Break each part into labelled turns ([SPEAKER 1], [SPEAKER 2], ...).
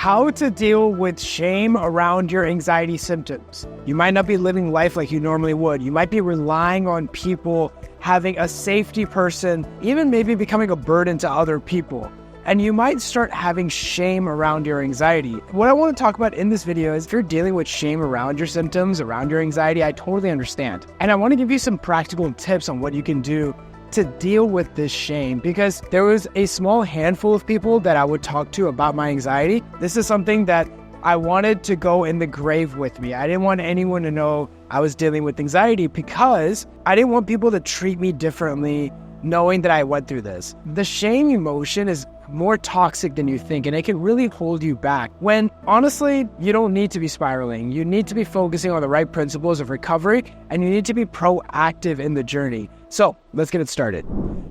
[SPEAKER 1] how to deal with shame around your anxiety symptoms. You might not be living life like you normally would. You might be relying on people, having a safety person, even maybe becoming a burden to other people. And you might start having shame around your anxiety. What I want to talk about in this video is if you're dealing with shame around your symptoms, around your anxiety, I totally understand. And I want to give you some practical tips on what you can do to deal with this shame, because there was a small handful of people that I would talk to about my anxiety. This is something that I wanted to go in the grave with me. I didn't want anyone to know I was dealing with anxiety because I didn't want people to treat me differently knowing that I went through this. The shame emotion is more toxic than you think, and it can really hold you back when honestly, you don't need to be spiraling. You need to be focusing on the right principles of recovery, and you need to be proactive in the journey. So let's get it started.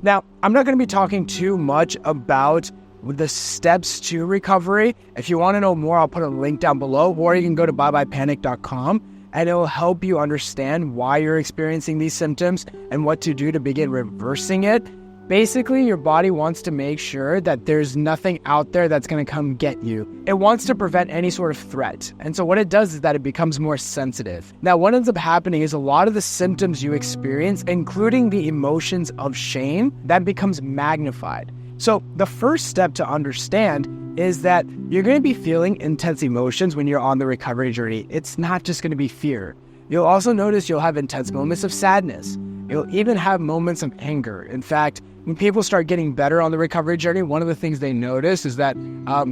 [SPEAKER 1] Now, I'm not going to be talking too much about the steps to recovery. If you want to know more, I'll put a link down below, or you can go to byebyepanic.com and it will help you understand why you're experiencing these symptoms and what to do to begin reversing it. Basically, your body wants to make sure that there's nothing out there that's going to come get you. It wants to prevent any sort of threat. And so what it does is that it becomes more sensitive. Now, what ends up happening is a lot of the symptoms you experience, including the emotions of shame, that becomes magnified. So the first step to understand is that you're going to be feeling intense emotions when you're on the recovery journey. It's not just going to be fear. You'll also notice you'll have intense moments of sadness. You'll even have moments of anger. In fact, when people start getting better on the recovery journey, one of the things they notice is that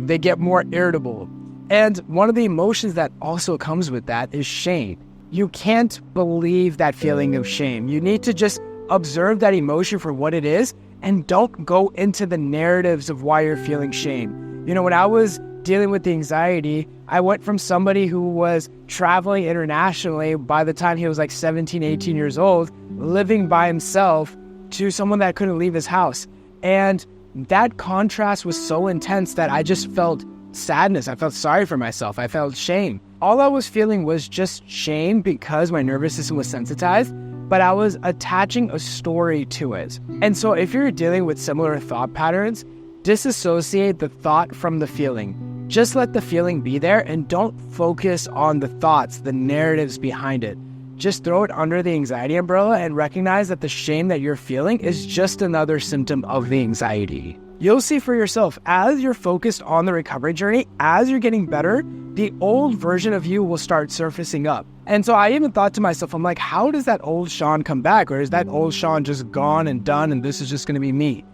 [SPEAKER 1] they get more irritable. And one of the emotions that also comes with that is shame. You can't believe that feeling of shame. You need to just observe that emotion for what it is and don't go into the narratives of why you're feeling shame. You know, when I was dealing with the anxiety, I went from somebody who was traveling internationally by the time he was like 17, 18 years old, living by himself, to someone that couldn't leave his house. And that contrast was so intense that I just felt sadness. I felt sorry for myself. I felt shame. All I was feeling was just shame because my nervous system was sensitized, but I was attaching a story to it. And so if you're dealing with similar thought patterns, disassociate the thought from the feeling. Just let the feeling be there and don't focus on the thoughts, the narratives behind it. Just throw it under the anxiety umbrella and recognize that the shame that you're feeling is just another symptom of the anxiety. You'll see for yourself, as you're focused on the recovery journey, as you're getting better, the old version of you will start surfacing up. And so I even thought to myself, I'm like, how does that old Shaan come back? Or is that old Shaan just gone and done and this is just going to be me?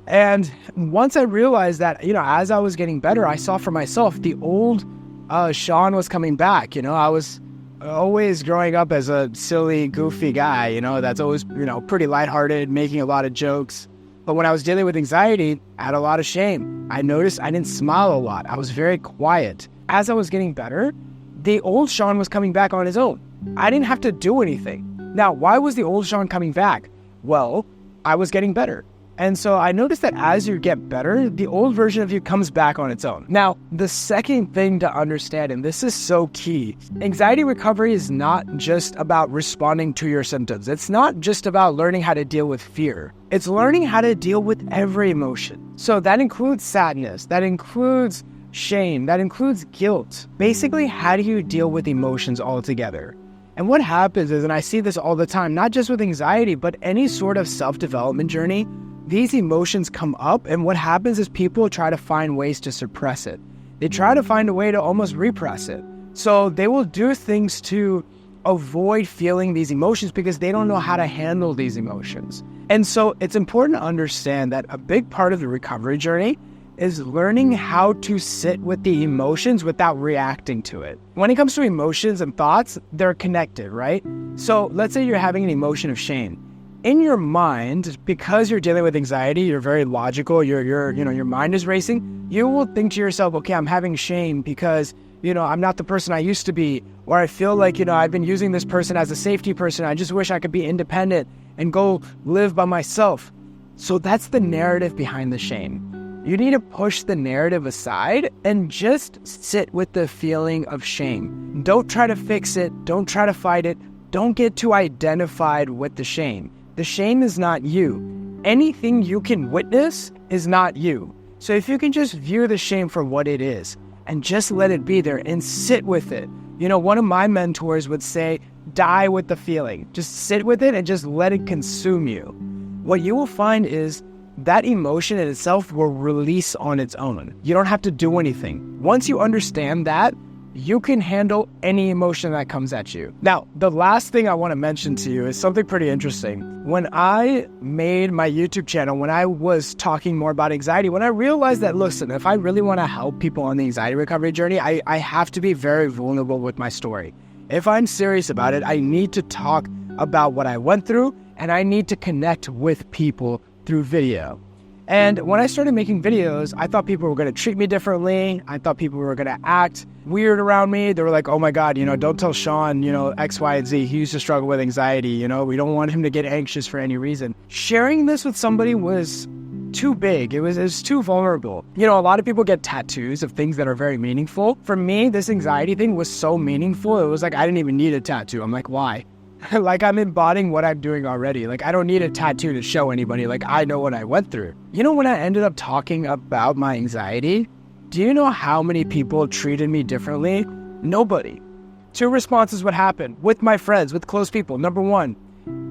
[SPEAKER 1] And once I realized that, as I was getting better, I saw for myself the old Shaan was coming back. I was always growing up as a silly, goofy guy, that's always, pretty lighthearted, making a lot of jokes. But when I was dealing with anxiety, I had a lot of shame. I noticed I didn't smile a lot. I was very quiet. As I was getting better, the old Shaan was coming back on his own. I didn't have to do anything. Now, why was the old Shaan coming back? Well, I was getting better. And so I noticed that as you get better, the old version of you comes back on its own. Now, the second thing to understand, and this is so key, anxiety recovery is not just about responding to your symptoms. It's not just about learning how to deal with fear. It's learning how to deal with every emotion. So that includes sadness, that includes shame, that includes guilt. Basically, how do you deal with emotions altogether? And what happens is, and I see this all the time, not just with anxiety, but any sort of self-development journey, these emotions come up, and what happens is people try to find ways to suppress it. They try to find a way to almost repress it. So they will do things to avoid feeling these emotions because they don't know how to handle these emotions. And so it's important to understand that a big part of the recovery journey is learning how to sit with the emotions without reacting to it. When it comes to emotions and thoughts, they're connected, right? So let's say you're having an emotion of shame. In your mind, because you're dealing with anxiety, you're very logical, your mind is racing, you will think to yourself, okay, I'm having shame because, I'm not the person I used to be, or I feel like, I've been using this person as a safety person. I just wish I could be independent and go live by myself. So that's the narrative behind the shame. You need to push the narrative aside and just sit with the feeling of shame. Don't try to fix it. Don't try to fight it. Don't get too identified with the shame. The shame is not you. Anything you can witness is not you. So if you can just view the shame for what it is and just let it be there and sit with it. One of my mentors would say, die with the feeling. Just sit with it and just let it consume you. What you will find is that emotion in itself will release on its own. You don't have to do anything. Once you understand that, you can handle any emotion that comes at you. Now, the last thing I want to mention to you is something pretty interesting. When I made my YouTube channel, when I was talking more about anxiety, when I realized that, listen, if I really want to help people on the anxiety recovery journey, I have to be very vulnerable with my story. If I'm serious about it, I need to talk about what I went through, and I need to connect with people through video. And when I started making videos, I thought people were going to treat me differently. I thought people were going to act weird around me. They were like, oh my God, don't tell Shaan, X, Y, and Z. He used to struggle with anxiety. We don't want him to get anxious for any reason. Sharing this with somebody was too big. It was too vulnerable. A lot of people get tattoos of things that are very meaningful. For me, this anxiety thing was so meaningful. It was like, I didn't even need a tattoo. I'm like, why? Like, I'm embodying what I'm doing already. Like, I don't need a tattoo to show anybody. Like, I know what I went through. When I ended up talking about my anxiety, do you know how many people treated me differently? Nobody. Two responses would happen with my friends, with close people. Number one,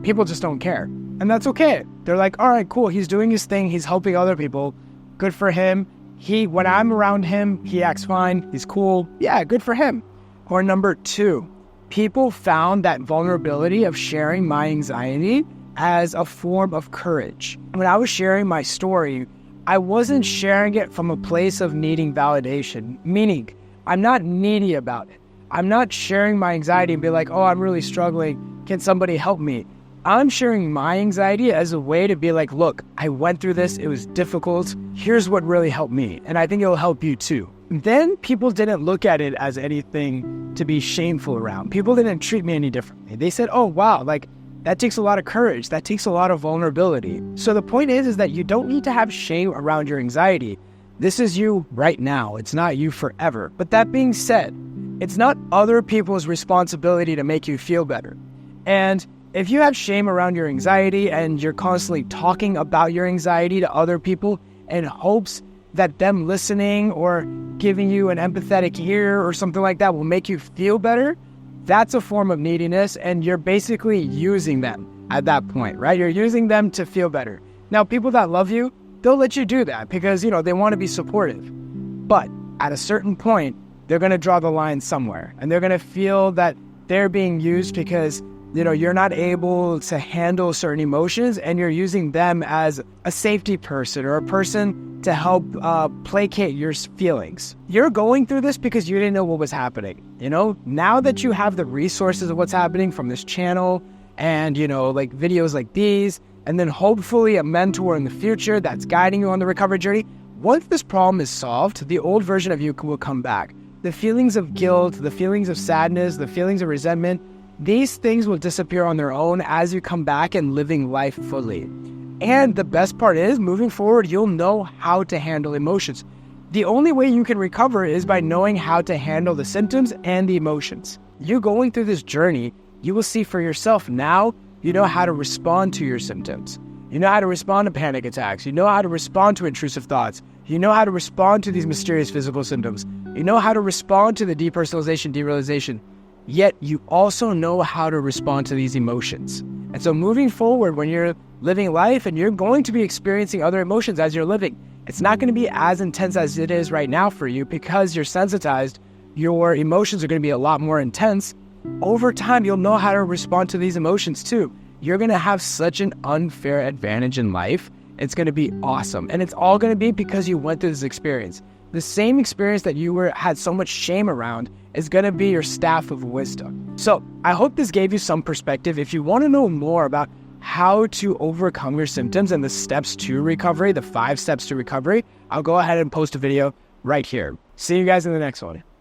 [SPEAKER 1] people just don't care. And that's okay. They're like, all right, cool. He's doing his thing. He's helping other people. Good for him. When I'm around him, he acts fine. He's cool. Yeah, good for him. Or number two, people found that vulnerability of sharing my anxiety as a form of courage. When I was sharing my story, I wasn't sharing it from a place of needing validation, meaning I'm not needy about it. I'm not sharing my anxiety and be like, oh, I'm really struggling. Can somebody help me? I'm sharing my anxiety as a way to be like, look, I went through this. It was difficult. Here's what really helped me. And I think it'll help you too. Then people didn't look at it as anything to be shameful around. People didn't treat me any differently. They said, oh, wow, like that takes a lot of courage. That takes a lot of vulnerability. So the point is that you don't need to have shame around your anxiety. This is you right now. It's not you forever. But that being said, it's not other people's responsibility to make you feel better. And if you have shame around your anxiety and you're constantly talking about your anxiety to other people in hopes that them listening or giving you an empathetic ear or something like that will make you feel better, that's a form of neediness, and you're basically using them at that point, right? You're using them to feel better. Now, people that love you, they'll let you do that because, they want to be supportive. But at a certain point, they're going to draw the line somewhere, and they're going to feel that they're being used because you're not able to handle certain emotions, and you're using them as a safety person or a person to help placate your feelings. You're going through this because you didn't know what was happening. Now that you have the resources of what's happening from this channel and, like videos like these, and then hopefully a mentor in the future that's guiding you on the recovery journey, once this problem is solved, the old version of you will come back. The feelings of guilt, the feelings of sadness, the feelings of resentment, these things will disappear on their own as you come back and living life fully. And the best part is, moving forward, you'll know how to handle emotions. The only way you can recover is by knowing how to handle the symptoms and the emotions. You going through this journey, you will see for yourself now, you know how to respond to your symptoms. You know how to respond to panic attacks. You know how to respond to intrusive thoughts. You know how to respond to these mysterious physical symptoms. You know how to respond to the depersonalization, derealization. Yet you also know how to respond to these emotions. And so moving forward, when you're living life and you're going to be experiencing other emotions as you're living, it's not going to be as intense as it is right now for you because you're sensitized. Your emotions are going to be a lot more intense. Over time, you'll know how to respond to these emotions too. You're going to have such an unfair advantage in life. It's going to be awesome. And it's all going to be because you went through this experience. The same experience that you had so much shame around is going to be your staff of wisdom. So I hope this gave you some perspective. If you want to know more about how to overcome your symptoms and the steps to recovery, the 5 steps to recovery, I'll go ahead and post a video right here. See you guys in the next one.